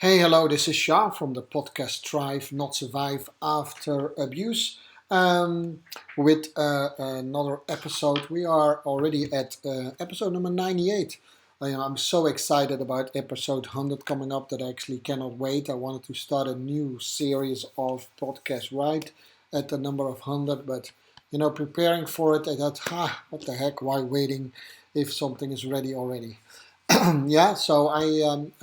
Hey, hello, this is Shah from the podcast Thrive Not Survive After Abuse. With another episode. We are already at episode number 98. I'm so excited about episode 100 coming up that I actually cannot wait. I wanted to start a new series of podcasts right at the number of 100, but preparing for it, I thought, what the heck, why waiting if something is ready already? Yeah, so I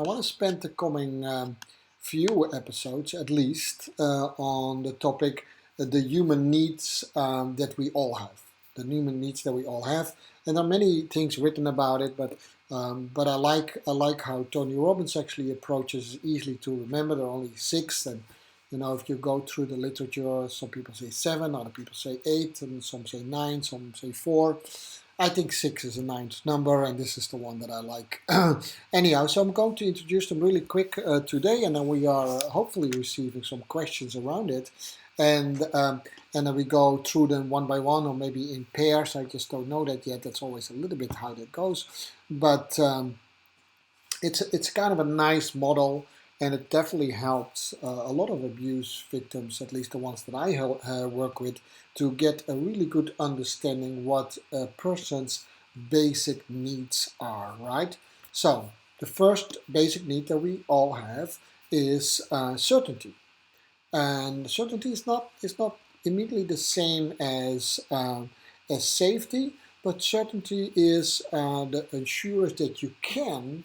want to spend the coming few episodes at least on the topic the human needs that we all have. The human needs that we all have, and there are many things written about it, but I like how Tony Robbins actually approaches it easily to remember. There are only six, and if you go through the literature, some people say seven, other people say eight, and some say nine, some say four. I think six is a nice number, and this is the one that I like. Anyhow, so I'm going to introduce them really quick today, and then we are hopefully receiving some questions around it, and then we go through them one by one, or maybe in pairs. I just don't know that yet. That's always a little bit how that goes, but it's kind of a nice model, and it definitely helps a lot of abuse victims, at least the ones that I work with, to get a really good understanding what a person's basic needs are, right? So the first basic need that we all have is certainty, and certainty is not immediately the same as safety, but certainty is the assurance that you can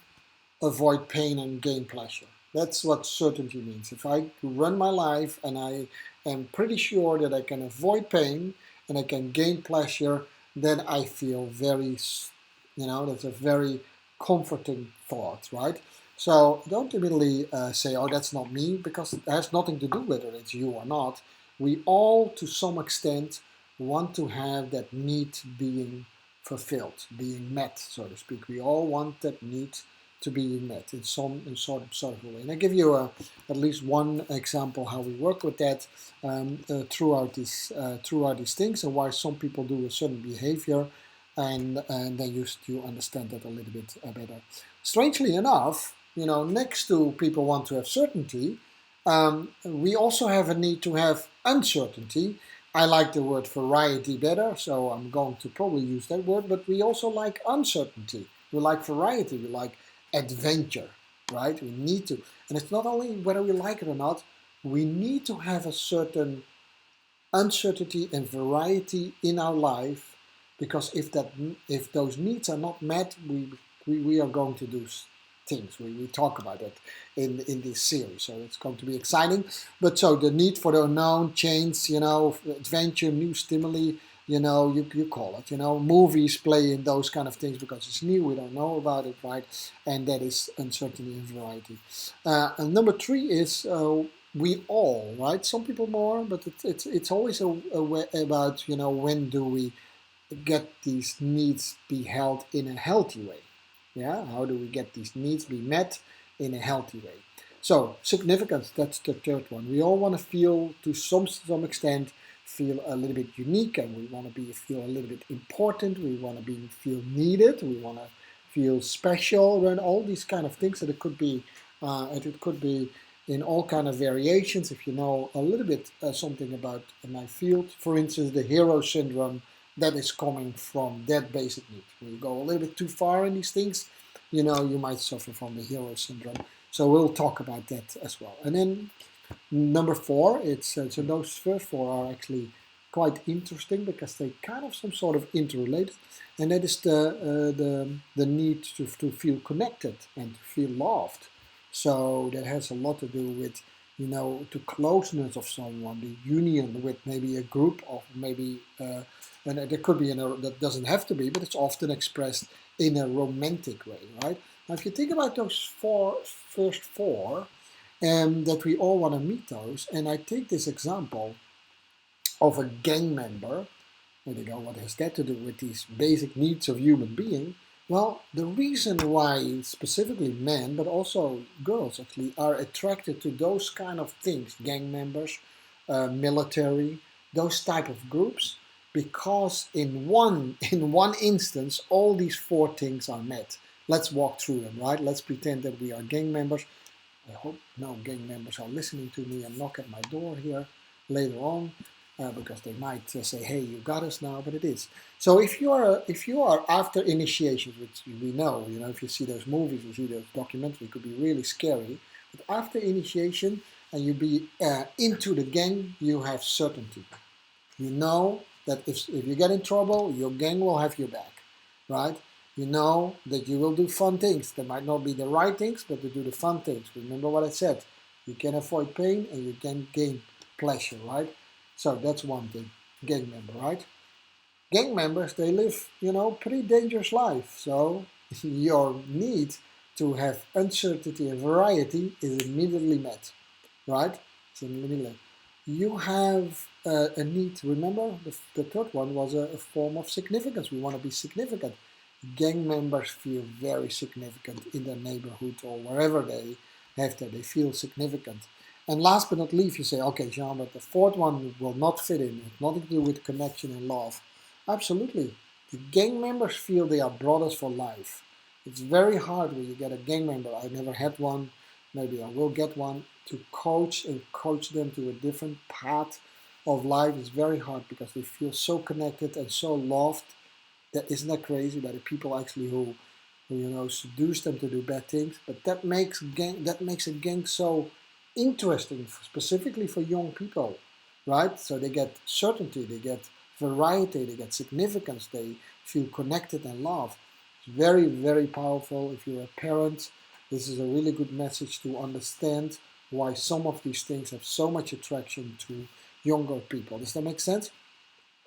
avoid pain and gain pleasure. That's what certainty means. If I run my life and I am pretty sure that I can avoid pain and I can gain pleasure, then I feel that's a very comforting thought, right? So don't immediately say, oh, that's not me, because it has nothing to do whether it's you or not. We all, to some extent, want to have that need being fulfilled, being met, so to speak. We all want that need to be met in some sort of way. And I give you at least one example how we work with that throughout these things, and why some people do a certain behavior, and then you understand that a little bit better. Strangely enough, next to people want to have certainty, we also have a need to have uncertainty. I like the word variety better, so I'm going to probably use that word, but we also like uncertainty. We like variety, we like adventure, right? We need to. And it's not only whether we like it or not, we need to have a certain uncertainty and variety in our life, because if those needs are not met, we are going to do things. We talk about it in this series, so it's going to be exciting. But so the need for the unknown, change, adventure, new stimuli, you call it, movies play in those kind of things because it's new, we don't know about it, right? And that is uncertainty and variety. And number three is we all, right? Some people more, but it's always a way about, when do we get these needs be held in a healthy way? Yeah, how do we get these needs be met in a healthy way? So significance, that's the third one. We all want to feel, to some extent, feel a little bit unique, and we want to feel a little bit important. We want to feel needed. We want to feel special, and all these kind of things. And it could be in all kind of variations. If you know a little bit something about my field, for instance, the hero syndrome, that is coming from that basic need. When you go a little bit too far in these things, you might suffer from the hero syndrome. So we'll talk about that as well. And then number four, it's so those first four are actually quite interesting because they kind of some sort of interrelated, and that is the need to feel connected and to feel loved. So that has a lot to do with the closeness of someone, the union with maybe a group of maybe. And it could be that doesn't have to be, but it's often expressed in a romantic way, right? Now, if you think about those first four, that we all want to meet those, and I take this example of a gang member. There you go. What has that to do with these basic needs of human being? Well, the reason why specifically men, but also girls actually, are attracted to those kind of things, gang members, military, those type of groups, because in one in one instance, all these four things are met. Let's walk through them, right? Let's pretend that we are gang members. I hope no gang members are listening to me and knock at my door here later on, because they might say, "Hey, you got us now," but it is. So if you are after initiations, which we know, if you see those movies, you see those documentaries, it could be really scary. But after initiation and you be into the gang, you have certainty. You know that if you get in trouble, your gang will have your back, right? You know that you will do fun things. They might not be the right things, but you do the fun things. Remember what I said. You can avoid pain and you can gain pleasure, right? So that's one thing. Gang member, right? Gang members, they live, pretty dangerous life. So your need to have uncertainty and variety is immediately met, right? So immediately you have a need. Remember, the third one was a form of significance. We want to be significant. Gang members feel very significant in their neighborhood or wherever they have that. They feel significant. And last but not least, you say, okay, Jean, but the fourth one will not fit in. It's nothing to do with connection and love. Absolutely. The gang members feel they are brothers for life. It's very hard when you get a gang member. I never had one. Maybe I will get one to coach and coach them to a different path of life. Is very hard because they feel so connected and so loved. That isn't that crazy by the people actually who seduce them to do bad things. But that makes a gang so interesting, specifically for young people, right? So they get certainty, they get variety, they get significance, they feel connected and loved. It's very, very powerful. If you're a parent, this is a really good message to understand why some of these things have so much attraction to younger people. Does that make sense?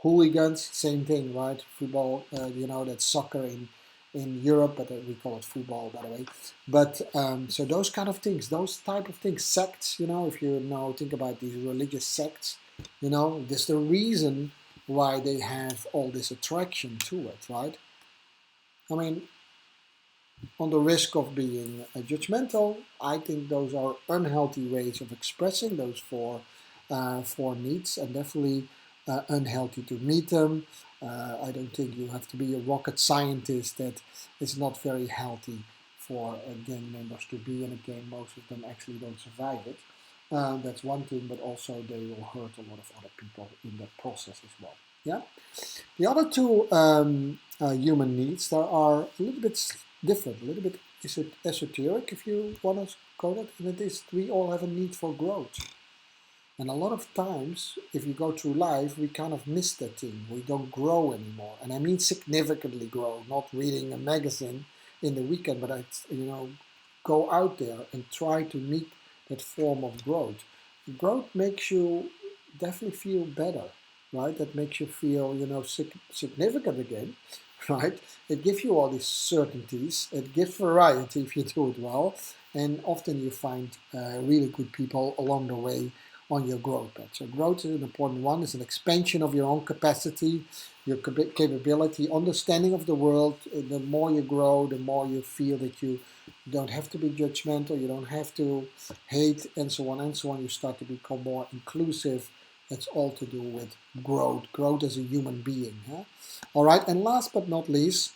Hooligans, same thing, right? Football, that's soccer in Europe, but we call it football, by the way. But so those kind of things, those type of things, sects, if you now think about these religious sects, there's the reason why they have all this attraction to it, right? I mean, on the risk of being judgmental, I think those are unhealthy ways of expressing those four needs, and definitely unhealthy to meet them. I don't think you have to be a rocket scientist. That is not very healthy for gang members to be in a gang. Most of them actually don't survive it. That's one thing, but also they will hurt a lot of other people in that process as well. Yeah. The other two human needs that are a little bit different, a little bit esoteric, if you want to call it, and it is we all have a need for growth. And a lot of times, if you go through life, we kind of miss that thing. We don't grow anymore. And I mean significantly grow, not reading a magazine in the weekend, but go out there and try to meet that form of growth. Growth makes you definitely feel better, right? That makes you feel, significant again, right? It gives you all these certainties. It gives variety if you do it well. And often you find really good people along the way on your growth path. So growth is an important one. It's an expansion of your own capacity, your capability, understanding of the world. The more you grow, the more you feel that you don't have to be judgmental, you don't have to hate, and so on and so on. You start to become more inclusive. That's all to do with growth as a human being. Huh? All right, and last but not least,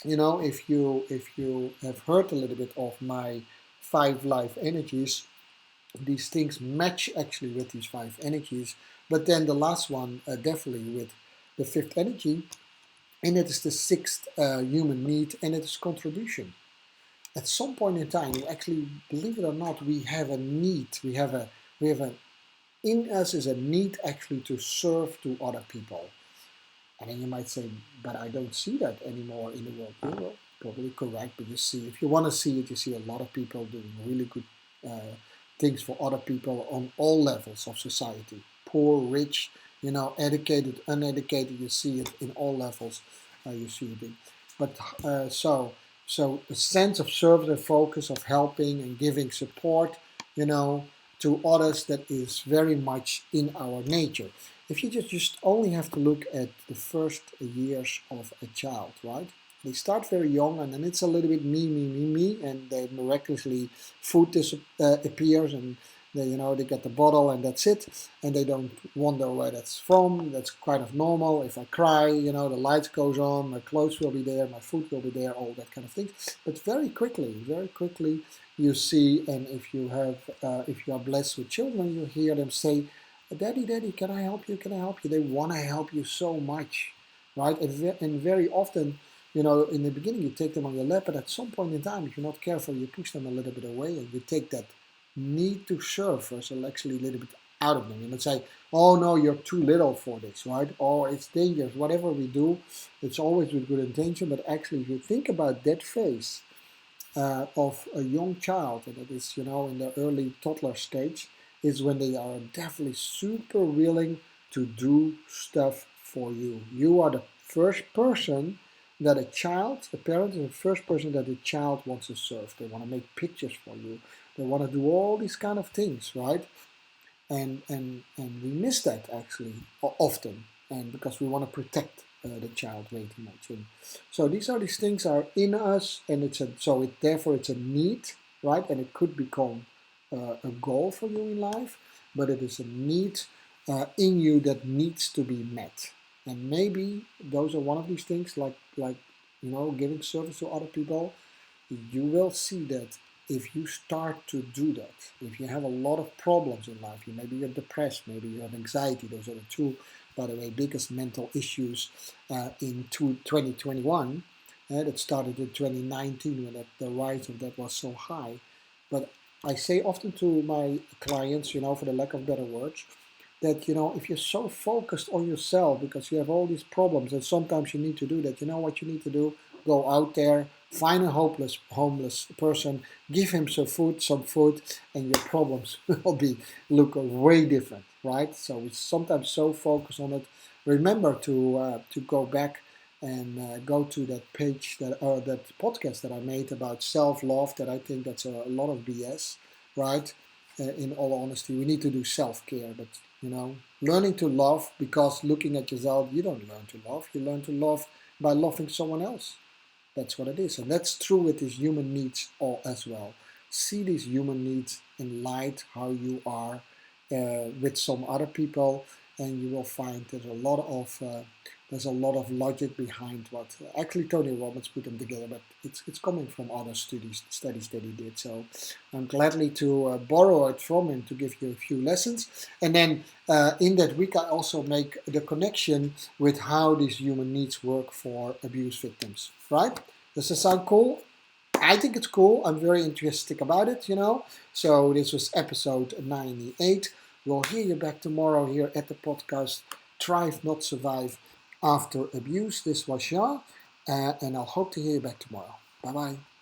if you have heard a little bit of my 5 life energies, these things match actually with these 5 energies. But then the last one definitely with the 5th energy, and it is the 6th human need, and it is contribution. At some point in time, we actually, believe it or not, we have a need. We have a in us is a need actually to serve to other people. And then you might say, but I don't see that anymore in the world. Well, probably correct, but you see, if you want to see it, you see a lot of people doing really good things for other people on all levels of society. Poor, rich, educated, uneducated, you see it in all levels. You see it in. But so a sense of service and focus of helping and giving support, to others, that is very much in our nature. If you just only have to look at the first years of a child, right? They start very young, and then it's a little bit me, and they miraculously food appears, and they get the bottle, and that's it, and they don't wonder where that's from. That's kind of normal. If I cry, the lights goes on, my clothes will be there, my food will be there, all that kind of thing. But very quickly, you see, and if you are blessed with children, you hear them say, "Daddy, Daddy, can I help you? Can I help you?" They want to help you so much, right? And very often, in the beginning you take them on your lap, but at some point in time, if you're not careful, you push them a little bit away, and you take that need to serve us actually a little bit out of them. You might say, "Oh no, you're too little for this," right? "Oh, it's dangerous." Whatever we do, it's always with good intention, but actually, if you think about that phase of a young child, and it is, in the early toddler stage, is when they are definitely super willing to do stuff for you. You are the first person that a parent is the first person that a child wants to serve. They want to make pictures for you. They want to do all these kind of things, right? And we miss that actually often, and because we want to protect the child way too much. And so these things are in us, and therefore it's a need, right? And it could become a goal for you in life, but it is a need in you that needs to be met. And maybe those are one of these things, like giving service to other people. You will see that if you start to do that, if you have a lot of problems in life, maybe you're depressed, maybe you have anxiety, those are the two, by the way, biggest mental issues in 2021. That started in 2019 when the rise of that was so high. But I say often to my clients, for the lack of better words, that if you're so focused on yourself because you have all these problems, and sometimes you need to do that, what you need to do? Go out there, find a homeless person, give him some food, and your problems will look way different, right? So we sometimes so focus on it. Remember to go back and go to that page that podcast that I made about self-love. That I think that's a lot of BS, right? In all honesty, we need to do self-care, but learning to love, because looking at yourself, you don't learn to love. You learn to love by loving someone else. That's what it is. And that's true with these human needs as well. See these human needs in light how you are with some other people, and you will find there's a lot of logic behind what actually Tony Robbins put them together, but it's coming from other studies that he did. So I'm gladly to borrow it from him to give you a few lessons. And then in that week, I also make the connection with how these human needs work for abuse victims, right? Does this sound cool? I think it's cool. I'm very enthusiastic about it, So this was episode 98. We'll hear you back tomorrow here at the podcast Thrive Not Survive After Abuse. This was Jean, and I'll hope to hear you back tomorrow. Bye-bye.